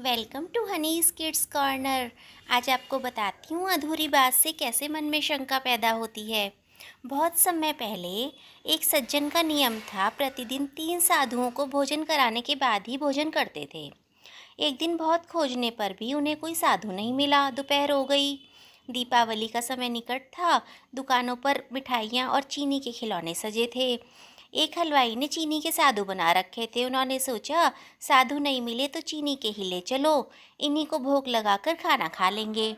Welcome to Honey's kids corner. आज आपको बताती हूँ अधूरी बात से कैसे मन में शंका पैदा होती है। बहुत समय पहले एक सज्जन का नियम था, प्रतिदिन 3 साधुओं को भोजन कराने के बाद ही भोजन करते थे। एक दिन बहुत खोजने पर भी उन्हें कोई साधु नहीं मिला। दोपहर हो गई, दीपावली का समय निकट था। दुकानों पर मिठाइयाँ और चीनी के खिलौने सजे थे। एक हलवाई ने चीनी के साधु बना रखे थे। उन्होंने सोचा, साधु नहीं मिले तो चीनी के ही ले चलो, इन्हीं को भोग लगाकर खाना खा लेंगे।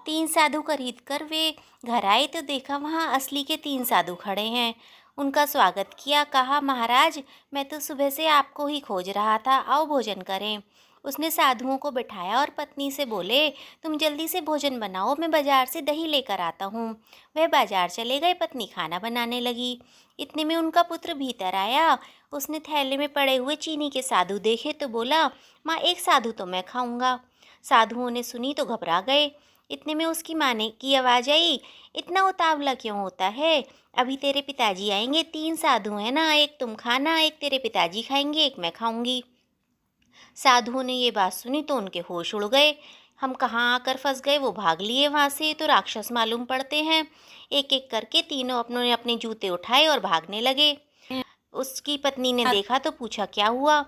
3 साधु खरीद कर वे घर आए तो देखा वहाँ असली के 3 साधु खड़े हैं। उनका स्वागत किया, कहा, महाराज, मैं तो सुबह से आपको ही खोज रहा था, आओ भोजन करें। उसने साधुओं को बिठाया और पत्नी से बोले, तुम जल्दी से भोजन बनाओ, मैं बाजार से दही लेकर आता हूँ। वह बाजार चले गए, पत्नी खाना बनाने लगी। इतने में उनका पुत्र भीतर आया। उसने थैले में पड़े हुए चीनी के साधु देखे तो बोला, माँ, एक साधु तो मैं खाऊंगा। साधुओं ने सुनी तो घबरा गए। इतने में उसकी माँ ने की आवाज़ आई, इतना उतावला क्यों होता है, अभी तेरे पिताजी आएंगे, 3 साधु हैं ना, एक तुम खाना, एक तेरे पिताजी खाएंगे, एक मैं खाऊंगी। साधुओं ने ये बात सुनी तो उनके होश उड़ गए। हम कहाँ आकर फंस गए, वो भाग लिए वहाँ से, तो राक्षस मालूम पड़ते हैं। एक एक करके तीनों अपनों ने अपने जूते उठाए और भागने लगे। उसकी पत्नी ने देखा तो पूछा, क्या हुआ।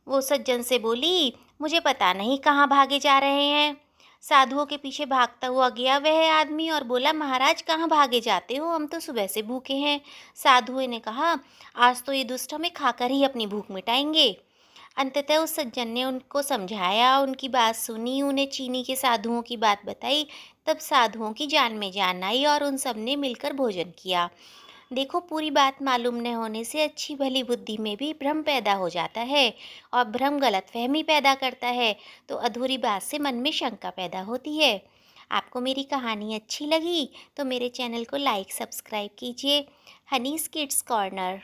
वो सज्जन से बोली, मुझे पता नहीं कहाँ भागे जा रहे हैं। साधुओं के पीछे भागता हुआ गया वह आदमी और बोला, महाराज, कहाँ भागे जाते हो, हम तो सुबह से भूखे हैं। साधुओं ने कहा, आज तो ये दुष्ट हमें खाकर ही अपनी भूख मिटाएंगे। अंततः उस सज्जन ने उनको समझाया, उनकी बात सुनी, उन्हें चीनी के साधुओं की बात बताई। तब साधुओं की जान में जान आई और उन सब ने मिलकर भोजन किया। देखो, पूरी बात मालूम न होने से अच्छी भली बुद्धि में भी भ्रम पैदा हो जाता है और भ्रम गलतफहमी पैदा करता है, तो अधूरी बात से मन में शंका पैदा होती है। आपको मेरी कहानी अच्छी लगी तो मेरे चैनल को लाइक सब्सक्राइब कीजिए। Honeys kids corner.